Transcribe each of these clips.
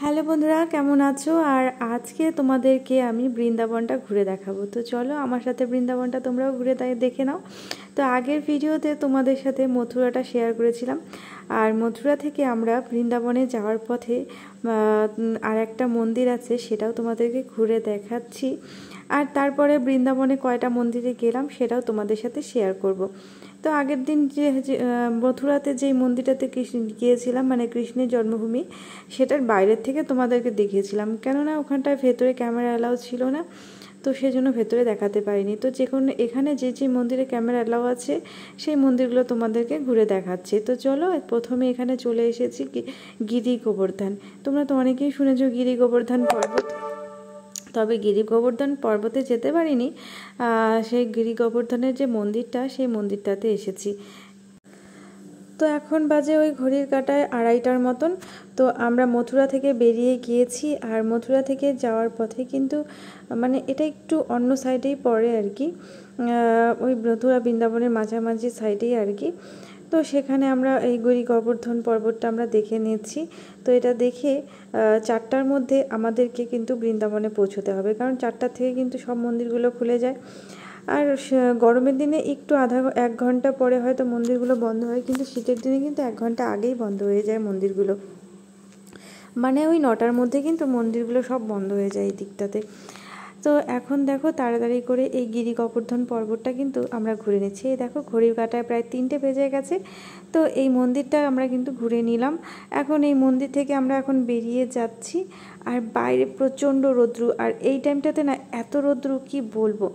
Hello বন্ধুরা, কেমন আছো? আর আজকে তোমাদেরকে আমি বৃন্দাবনটা ঘুরে দেখাবো। তো চলো আমার সাথে বৃন্দাবনটা তোমরাও ঘুরে দেখে নাও। তো আগের ভিডিওতে তোমাদের সাথে মথুরাটা শেয়ার করেছিলাম, আর মথুরা থেকে আমরা বৃন্দাবনে যাওয়ার পথে আর একটা মন্দির আছে, সেটাও তোমাদেরকে ঘুরে দেখাচ্ছি। আর তারপরে বৃন্দাবনে কয়টা মন্দিরে গেলাম সেটাও তোমাদের সাথে শেয়ার করব। তো আগের দিন যে মথুরাতে যেই মন্দিরটাতে গিয়েছিলাম, মানে কৃষ্ণের জন্মভূমি, সেটার বাইরের থেকে তোমাদেরকে দেখিয়েছিলাম, কেননা ওখানটায় ভেতরে ক্যামেরা অ্যালাউ ছিল না, তো সেই জন্য ভেতরে দেখাতে পারিনি। তো এখানে যে যে মন্দিরে ক্যামেরা অ্যালাউ আছে সেই মন্দিরগুলো তোমাদেরকে ঘুরে দেখাচ্ছি। তো চলো, প্রথমে এখানে চলে এসেছি গিরি গোবর্ধন। তোমরা তো অনেকেই শুনেছো গিরি গোবর্ধন পর্বত, তবে গিরি গোবর্ধন পর্বতে যেতে পারিনি। সেই গিরি গোবর্ধনের যে মন্দিরটা, সেই মন্দিরটাতে এসেছি। তো এখন বাজে ওই ঘড়ির কাঁটায় 2:30টার মতন। তো আমরা মথুরা থেকে বেরিয়ে গিয়েছি, আর মথুরা থেকে যাওয়ার পথে কিন্তু মানে এটা একটু অন্য সাইডেই পড়ে আর কি, ওই মথুরা বৃন্দাবনের মাঝামাঝি সাইডেই আর কি। তো সেখানে আমরা এই গিরি গোবর্ধন পর্বতটা আমরা দেখে নিয়েছি। তো এটা দেখে 4টার মধ্যে আমাদেরকে কিন্তু বৃন্দাবনে পৌঁছতে হবে, কারণ 4টার থেকে কিন্তু সব মন্দিরগুলো খুলে যায়। আর গরমের দিনে একটু 1 ঘন্টা পরে হয়তো মন্দিরগুলো বন্ধ হয়, কিন্তু শীতের দিনে কিন্তু 1 ঘন্টা আগেই বন্ধ হয়ে যায় মন্দিরগুলো। মানে ওই 9টার মধ্যে কিন্তু মন্দিরগুলো সব বন্ধ হয়ে যায় এই দিকটাতে। তো এখন দেখো তাড়াতাড়ি করে এই গিরি গোবর্ধন পর্বতটা কিন্তু আমরা ঘুরে নিচ্ছি। এই দেখো ঘড়ির কাঁটায় প্রায় 3টে বেজে গেছে। তো এই মন্দিরটা আমরা কিন্তু ঘুরে নিলাম। এখন এই মন্দির থেকে আমরা এখন বেরিয়ে যাচ্ছি, আর বাইরে প্রচণ্ড রৌদ্র, আর এই টাইমটাতে না এত রৌদ্র কি বলবো,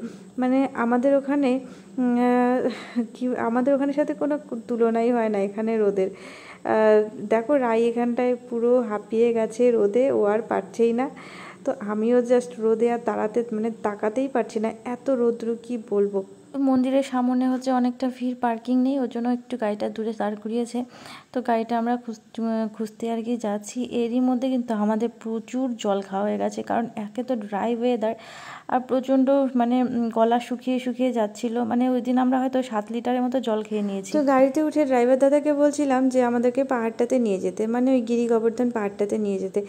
মানে আমাদের ওখানে আমাদের ওখানের সাথে কোনো তুলনাই হয় না এখানে রোদের। দেখো রাই এখানটায় পুরো হাঁপিয়ে গেছে রোদে, ও আর পারছেই না। তো আমিও জাস্ট রোদে আর তাকাতেই পারছি না, এত রৌদ্র কি বলবো। মন্দিরের সামনে হচ্ছে অনেকটা ভিড়, পার্কিং নেই, ওর জন্য একটু গাড়িটা দূরে দাঁড় করিয়েছে। তো গাড়িটা আমরা খুঁজতে আর কি যাচ্ছি। এরই মধ্যে কিন্তু আমাদের প্রচুর জল খাওয়া হয়ে গেছে, কারণ একে তো ড্রাই ওয়েদার, আর প্রচণ্ড মানে গলা শুকিয়ে শুকিয়ে যাচ্ছিল। মানে ওই দিন আমরা হয়তো 7 লিটারের মতো জল খেয়ে নিয়েছি। তো গাড়িতে উঠে ড্রাইভার দাদাকে বলছিলাম যে আমাদেরকে পাহাড়টাতে নিয়ে যেতে, মানে ওই গিরি গোবর্ধন পাহাড়টাতে নিয়ে যেতে।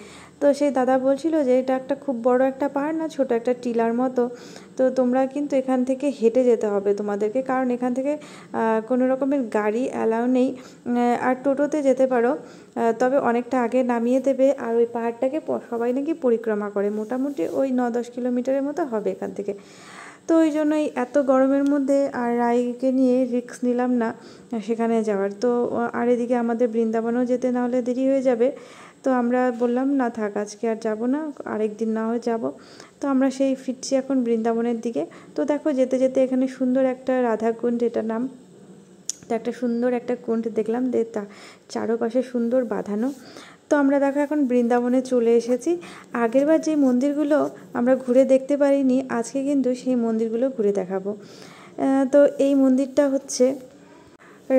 তো সেই দাদা বলছিল যে এটা একটা খুব বড় একটা পাহাড় না, ছোট একটা টিলার মতো। তো তোমরা কিন্তু এখান থেকে হেঁটে যেতে হবে তোমাদেরকে, কারণ এখান থেকে কোনো রকমের গাড়ি অ্যালাউ নেই। আর টোটোতে যেতে পারো, তবে অনেকটা আগে নামিয়ে দেবে। আর ওই পাহাড়টাকে সবাই নাকি পরিক্রমা করে, মোটামুটি ওই 9-10 কিলোমিটারের মতো হবে এখান থেকে। তো ওই জন্যই এত গরমের মধ্যে আর রাইকে নিয়ে রিস্ক নিলাম না সেখানে যাওয়ার। তো আর এদিকে আমাদের বৃন্দাবনেও যেতে না হলে দেরি হয়ে যাবে। তো আমরা বললাম না থাক, আজকে আর যাব না, আরেক দিন না হয় যাব। তো আমরা সেই ফিরছি এখন বৃন্দাবনের দিকে। তো দেখো যেতে যেতে এখানে সুন্দর একটা রাধাকুণ্ড, এটা নাম। তো একটা সুন্দর একটা কুণ্ড দেখলাম, চারোপাশে সুন্দর বাঁধানো। তো আমরা দেখো এখন বৃন্দাবনে চলে এসেছি। আগেরবার যে মন্দিরগুলো আমরা ঘুরে দেখতে পারিনি, আজকে কিন্তু সেই মন্দিরগুলো ঘুরে দেখাবো। তো এই মন্দিরটা হচ্ছে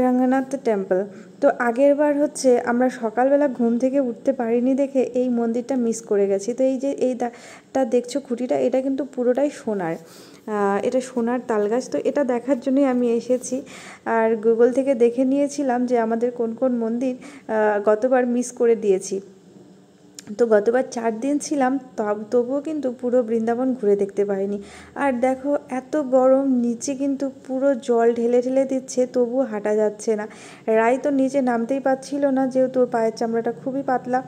রঙ্গনাথ টেম্পল। তো আগের বার হচ্ছে আমরা সকালবেলা ঘুম থেকে উঠতে পারিনি দেখে এই মন্দিরটা মিস করে গেছি। তো এই যে এইটা দেখছো খুঁটিটা, এটা কিন্তু পুরোটাই সোনার, এটা সোনার তালগাছ। তো এটা দেখার জন্যই আমি এসেছি। আর গুগল থেকে দেখে নিয়েছিলাম যে আমাদের কোন কোন মন্দির গতবার মিস করে দিয়েছি। তো গতবার 4 দিন ছিলাম, তবুও কিন্তু পুরো বৃন্দাবন ঘুরে দেখতে পারিনি। আর দেখো এত গরম, নিচে কিন্তু পুরো জল ঢেলে ঢেলে দিচ্ছে, তবুও হাঁটা যাচ্ছে না। রাই তো নিচে নামতেই পারছিল না, যেহেতু ওর পায়ের চামড়াটা খুবই পাতলা,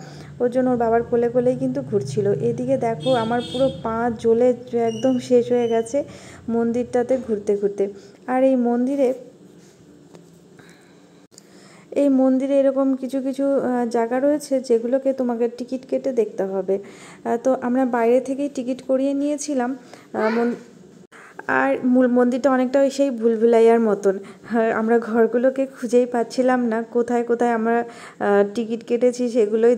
ওর জন্য ওর বাবার কোলে কোলেই কিন্তু ঘুরছিল। এদিকে দেখো আমার পুরো পা জ্বলে একদম শেষ হয়ে গেছে মন্দিরটাতে ঘুরতে ঘুরতে। আর এই মন্দিরে এরকম কিছু কিছু জায়গা রয়েছে যেগুলোকে তোমাকে টিকিট কেটে দেখতে হবে। তো আমরা বাইরে থেকেই টিকিট করিয়ে নিয়েছিলাম। আর মূল মন্দিরটা অনেকটা ওই সেই ভুলভুলাইয়ার মতন। আমরা ঘরগুলোকে খুঁজেই পাচ্ছিলাম না, কোথায় কোথায় আমরা টিকিট কেটেছি সেগুলোই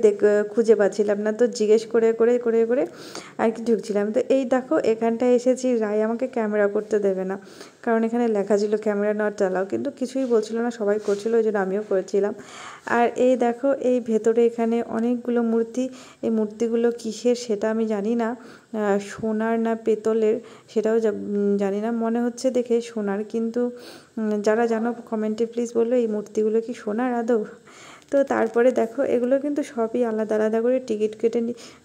খুঁজে পাচ্ছিলাম না। তো জিজ্ঞেস করে করে করে করে আর কি ঢুকছিলাম। তো এই দেখো এখানটায় এসেছি, রায় আমাকে ক্যামেরা করতে দেবে না, কারণ এখানে লেখা ছিল ক্যামেরা নট অ্যালাউ, কিন্তু কিছুই বলছিল না, সবাই করছিল, ওই জন্য আমিও করেছিলাম। আর এই দেখো এই ভেতরে এখানে অনেকগুলো মূর্তি। এই মূর্তিগুলো কিসের সেটা আমি জানি না, সোনার না পেতলের সেটাও জানি না, মনে হচ্ছে দেখে সোনার, কিন্তু যারা জানো কমেন্টে প্লিজ বললো এই মূর্তিগুলো কি সোনার আদৌ। তো তারপরে দেখো এগুলো কিন্তু সবই আলাদা আলাদা করে টিকিট কেটে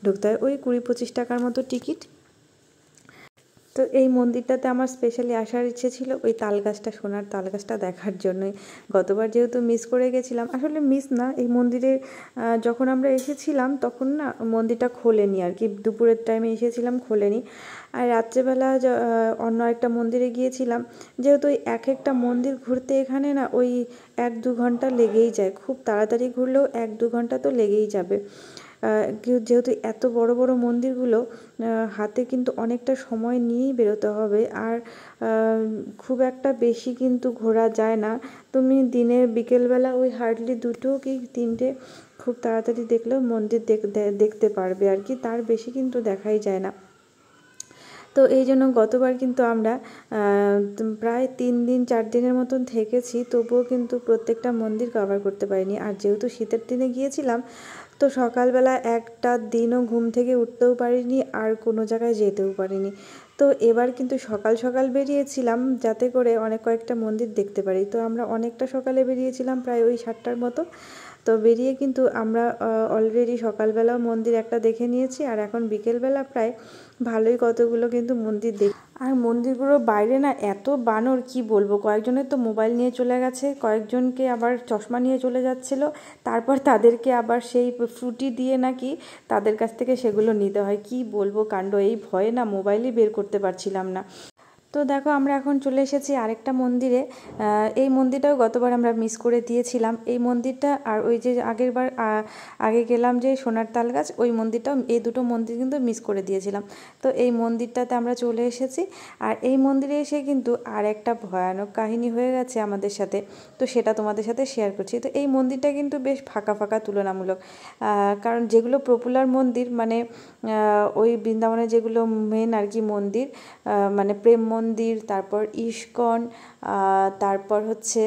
ঢুকতে হয়, ওই 20-25 টাকার মতো টিকিট। তো এই মন্দিরটাতে আমার স্পেশালি আসার ইচ্ছে ছিল ওই তালগাছটা, সোনার তালগাছটা দেখার জন্যই। গতবার যেহেতু মিস করে গেছিলাম, আসলে মিস না, এই মন্দিরে যখন আমরা এসেছিলাম তখন না মন্দিরটা খোলেনি আর কি, দুপুরের টাইমে এসেছিলাম, খোলেনি। আর রাত্রেবেলা অন্য একটা মন্দিরে গিয়েছিলাম, যেহেতু ওই এক একটা মন্দির ঘুরতে এখানে না ওই 1-2 ঘন্টা লেগেই যায়, খুব তাড়াতাড়ি ঘুরলেও 1-2 ঘন্টা তো লেগেই যাবে। যেহেতু এত বড় বড় মন্দিরগুলো হাতে কিন্তু অনেকটা সময় নিয়েই বেরোতে হবে, আর খুব একটা বেশি কিন্তু ঘোরা যায় না। তুমি দিনের বিকেলবেলা ওই হার্ডলি 2 কি 3টে খুব তাড়াতাড়ি দেখলেও মন্দির দেখতে পারবে আর কি, তার বেশি কিন্তু দেখাই যায় না। তো এই জন্য গতবার কিন্তু আমরা প্রায় 3 দিন 4 দিনের মতন থেকেছি, তবুও কিন্তু প্রত্যেকটা মন্দির কভার করতে পারিনি। আর যেহেতু শীতের দিনে গিয়েছিলাম, তো সকালবেলা একটা দিনও ঘুম থেকে উঠতেও পারিনি, আর কোনো জায়গায় যেতেও পারিনি। তো এবার কিন্তু সকাল সকাল বেরিয়েছিলাম যাতে করে অনেক কয়েকটা মন্দির দেখতে পারি। তো আমরা অনেকটা সকালে বেরিয়েছিলাম, প্রায় ওই 7টার মতো। তো বেরিয়ে কিন্তু আমরা অলরেডি সকালবেলাও মন্দির একটা দেখে নিয়েছি, আর এখন বিকেলবেলা প্রায় ভালোই কতগুলো কিন্তু মন্দির দেখি। আর মন্দিরগুলোর বাইরে না এত বানর, কি বলবো, কয়েকজনের তো মোবাইল নিয়ে চলে গেছে, কয়েকজনকে আবার চশমা নিয়ে চলে যাচ্ছিল, তারপর তাদেরকে আবার সেই ফ্রুটি দিয়ে নাকি তাদের কাছ থেকে সেগুলো নিতে হয়। কি বলবো কাণ্ড, এই ভয়ে না মোবাইলই বের করতে পারছিলাম না। তো দেখো আমরা এখন চলে এসেছি আরেকটা মন্দিরে। এই মন্দিরটাও গতবার আমরা মিস করে দিয়েছিলাম। এই মন্দিরটা আর ওই যে আগেরবার আগে গেলাম যে সোনার তালগাছ, ওই মন্দিরটাও, এই দুটো মন্দির কিন্তু মিস করে দিয়েছিলাম। তো এই মন্দিরটাতে আমরা চলে এসেছি, আর এই মন্দিরে এসে কিন্তু আর একটা ভয়ানক কাহিনী হয়ে গেছে আমাদের সাথে, তো সেটা তোমাদের সাথে শেয়ার করছি। তো এই মন্দিরটা কিন্তু বেশ ফাঁকা ফাঁকা তুলনামূলক, কারণ যেগুলো পপুলার মন্দির, মানে ওই বৃন্দাবনে যেগুলো মেন আর কি মন্দির, মানে প্রেম মন্দির, তারপর ইস্কন, তারপর হচ্ছে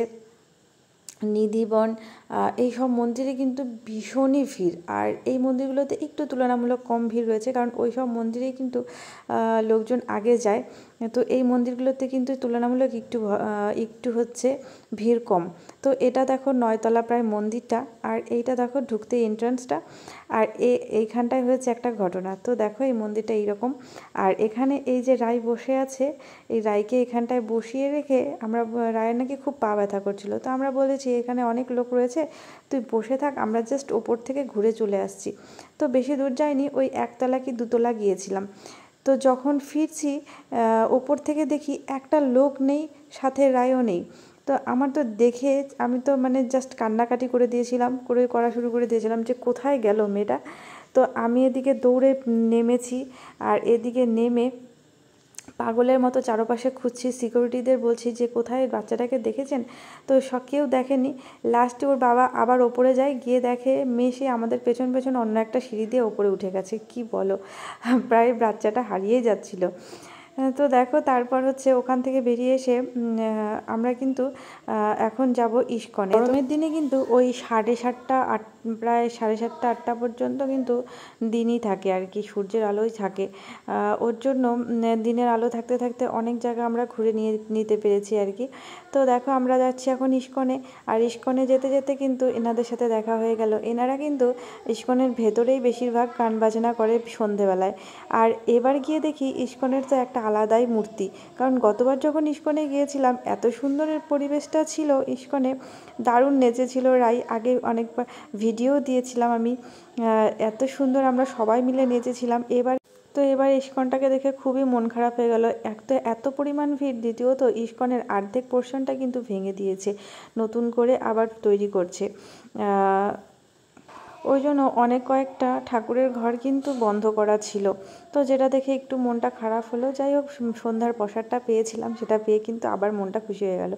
নিধিবন, এই সব মন্দিরে কিন্তু ভীষণই ভিড়। আর এই মন্দিরগুলোতে একটু তুলনামূলক কম ভিড় রয়েছে, কারণ ওই সব মন্দিরেই কিন্তু লোকজন আগে যায়। তো এই মন্দিরগুলোতে কিন্তু তুলনামূলক একটু হচ্ছে ভিড় কম। তো এটা দেখো 9তলা প্রায় মন্দিরটা, আর এইটা দেখো ঢুকতে এন্ট্রান্সটা, আর এইখানটায় হয়েছে একটা ঘটনা। তো দেখো এই মন্দিরটা এইরকম, আর এখানে এই যে রাই বসে আছে, এই রাইকে এখানটায় বসিয়ে রেখে আমরা, রায়ের নাকি খুব পা ব্যথা করছিল, তো আমরা বলেছি এখানে অনেক লোক রয়েছে, তুই বসে থাক, আমরা জাস্ট ওপর থেকে ঘুরে চলে আসছি। তো বেশি দূর যাইনি, ওই 1তলা কি 2তলা গিয়েছিলাম। তো যখন ফিরছি ওপর থেকে দেখি একটা লোক নেই, সাথে রায়ও নেই। তো আমার তো দেখে, আমি তো মানে জাস্ট কান্নাকাটি করা শুরু করে দিয়েছিলাম যে কোথায় গেল মেয়েটা। তো আমি এদিকে দৌড়ে নেমেছি, আর এদিকে নেমে পাগলের মতো চারপাশে খুঁজছি, সিকিউরিটিদের বলছি যে কোথায় বাচ্চাটাকে দেখেছেন। তো কেউ দেখেনি। লাস্টে ওর বাবা আবার ওপরে যায়, গিয়ে দেখে মেয়ে আমাদের পেছন পেছন অন্য একটা সিঁড়ি দিয়ে ওপরে উঠে গেছে। কি বলো, প্রায় বাচ্চাটা হারিয়ে যাচ্ছিল। তো দেখো তারপর হচ্ছে ওখান থেকে বেরিয়ে এসে আমরা কিন্তু এখন যাব ইস্কনে। গরমের দিনে কিন্তু ওই 7:30 প্রায় 7:30-8টা পর্যন্ত কিন্তু দিনই থাকে আর কি, সূর্যের আলোই থাকে। ওর জন্য দিনের আলো থাকতে থাকতে অনেক জায়গা আমরা ঘুরে নিতে পেরেছি আর কি। তো দেখো আমরা যাচ্ছি এখন ইস্কনে, আর ইস্কনে যেতে যেতে কিন্তু এনাদের সাথে দেখা হয়ে গেল। এনারা কিন্তু ইস্কনের ভেতরেই বেশিরভাগ গান বাজনা করে সন্ধেবেলায়। আর এবার গিয়ে দেখি ইস্কনের তো একটা আলাদাই মূর্তি, কারণ গতবার যখন ইস্কনে গিয়েছিলাম এত সুন্দরের পরিবেশটা ছিল, ইস্কনে দারুণ নেচেছিল রাই, আগে অনেকবার ভিডিও দিয়েছিলাম আমি, এত সুন্দর আমরা সবাই মিলে নেচেছিলাম। এবার ইস্কনটাকে দেখে খুবই মন খারাপ হয়ে গেল। এক তো এত পরিমাণ ভিড়, দ্বিতীয়ত ইস্কনের অর্ধেক পোর্শনটা কিন্তু ভেঙে দিয়েছে, নতুন করে আবার তৈরি করছে। ওই জন্য অনেক কয়েকটা ঠাকুরের ঘর কিন্তু বন্ধ করা ছিল, তো যেটা দেখে একটু মনটা খারাপ হলো। যাই হোক, সন্ধ্যার প্রসাদটা পেয়েছিলাম, সেটা পেয়ে কিন্তু আবার মনটা খুশি হয়ে গেল।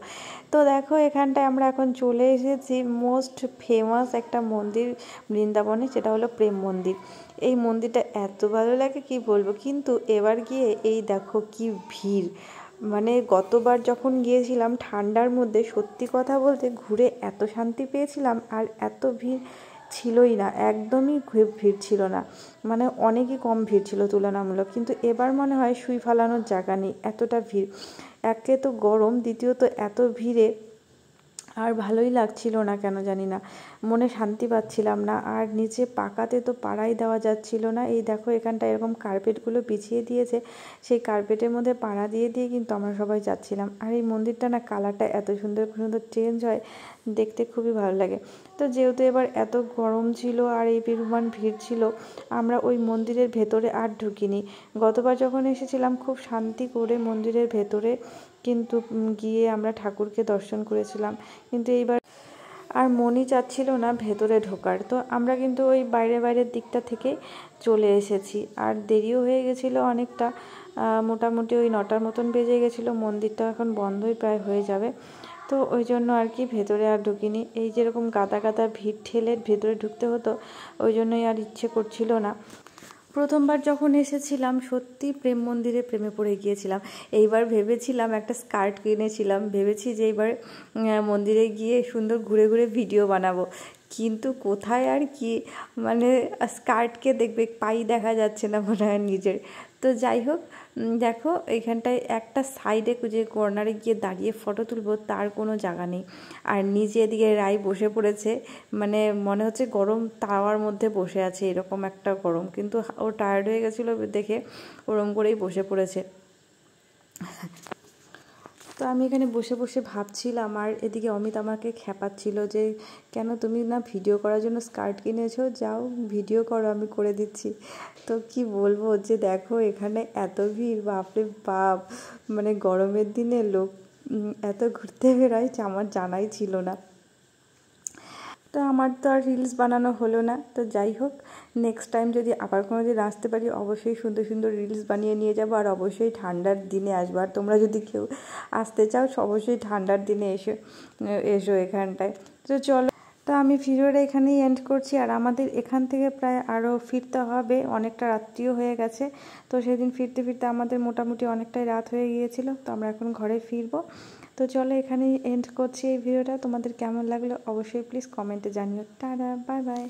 তো দেখো এখানটায় আমরা এখন চলে এসেছি মোস্ট ফেমাস একটা মন্দির বৃন্দাবনে, সেটা হলো প্রেম মন্দির। এই মন্দিরটা এত ভালো লাগে কি বলবো, কিন্তু এবার গিয়ে এই দেখো কি ভিড়। মানে গতবার যখন গিয়েছিলাম ঠান্ডার মধ্যে, সত্যি কথা বলতে ঘুরে এত শান্তি পেয়েছিলাম, আর এত ভিড় ছিলই না, একদমই ভিড় ছিল না, মানে অনেকই কম ভিড় ছিল তুলনামূলক। কিন্তু এবার মনে হয় সুই ফালানোর জায়গা নেই, এতটা ভিড়। একে তো গরম, দ্বিতীয়ত এত ভিড়ে আর ভালোই লাগছিল না, কেন জানি না, মনে শান্তি পাচ্ছিলাম না। আর নিচে পাকাতে তো পাড়াই দেওয়া যাচ্ছিল না। এই দেখো এখানটা এরকম কার্পেটগুলো বিছিয়ে দিয়েছে, সেই কার্পেটের মধ্যে পাড়া দিয়ে দিয়ে কিন্তু আমরা সবাই যাচ্ছিলাম। আর এই মন্দিরটা না কালারটা এত সুন্দর সুন্দর চেঞ্জ হয়, দেখতে খুবই ভালো লাগে। তো যেহেতু এবার এত গরম ছিল আর এই পরিমাণ ভিড় ছিল, আমরা ওই মন্দিরের ভেতরে আর ঢুকিনি। গতবার যখন এসেছিলাম খুব শান্তি করে মন্দিরের ভেতরে কিন্তু গিয়ে আমরা ঠাকুরকে দর্শন করেছিলাম, কিন্তু এইবার আর মনই চাচ্ছিল না ভেতরে ঢোকার। তো আমরা কিন্তু ওই বাইরের দিকটা থেকে চলে এসেছি। আর দেরিও হয়ে গেছিলো অনেকটা, মোটামুটি ওই 9টার মতন বেজে গেছিলো। মন্দিরটা এখন বন্ধই প্রায় হয়ে যাবে, তো ওই জন্য আর কি ভেতরে আর ঢুকিনি। এই যেরকম গাদা গাদা ভিড় ঠেলে ভেতরে ঢুকতে হতো, ওই জন্যই আর ইচ্ছে করছিল না। প্রথমবার যখন এসেছিলাম সত্যি প্রেম মন্দিরে প্রেমে পড়ে গিয়েছিলাম। এইবার ভেবেছিলাম একটা স্কার্ট কিনেছিলাম, ভেবেছি যে এইবার মন্দিরে গিয়ে সুন্দর ঘুরে ঘুরে ভিডিও বানাবো, কিন্তু কোথায় আর কি, মানে স্কার্টকে দেখবে পাই দেখা যাচ্ছে না মনে হয় নিজের। তো যাই হোক, দেখো এখানটায় একটা সাইডে যে কর্নারে গিয়ে দাঁড়িয়ে ফটো তুলবো তার কোনো জায়গা নেই। আর নিচে এদিকে রাই বসে পড়েছে, মানে মনে হচ্ছে গরম তাওয়ার মধ্যে বসে আছে, এরকম একটা গরম, কিন্তু ও টায়ার্ড হয়ে গেছিলো দেখে ওরম করেই বসে পড়েছে। তো আমি এখানে বসে বসে ভাবছিলাম, আর এদিকে অমিত আমাকে খেপাচ্ছিল যে কেন তুমি না ভিডিও করার জন্য স্কার্ট কিনেছো, যাও ভিডিও করো, আমি করে দিচ্ছি। তো কি বলবো যে দেখো এখানে এত ভিড়, বাপরে বাপ, মানে গরমের দিনে লোক এত ঘুরতে বেরোয় আমার জানাই ছিল না। তো আমার তো আর রিলস বানানো হলো না। তো যাই হোক, নেক্সট টাইম যদি আবার কোনো দিন আসতে পারি অবশ্যই সুন্দর সুন্দর রিলস বানিয়ে নিয়ে যাবো, আর অবশ্যই ঠান্ডার দিনে আসবো। আর তোমরা যদি কেউ আসতে চাও অবশ্যই ঠান্ডার দিনে এসো এখানটায়। তো চলো, তো আমি ভিডিওটা এখানেই এন্ড করছি। আর আমাদের এখান থেকে প্রায় আরও ফিরতে হবে, অনেকটা রাত্রিও হয়ে গেছে। তো সেদিন ফিরতে ফিরতে আমাদের মোটামুটি অনেকটাই রাত হয়ে গিয়েছিল। তো আমরা এখন ঘরে ফিরবো। তো চলো এখানেই এন্ড করছি এই ভিডিওটা। তোমাদের কেমন লাগলো অবশ্যই প্লিজ কমেন্টে জানিও। Tata, bye bye.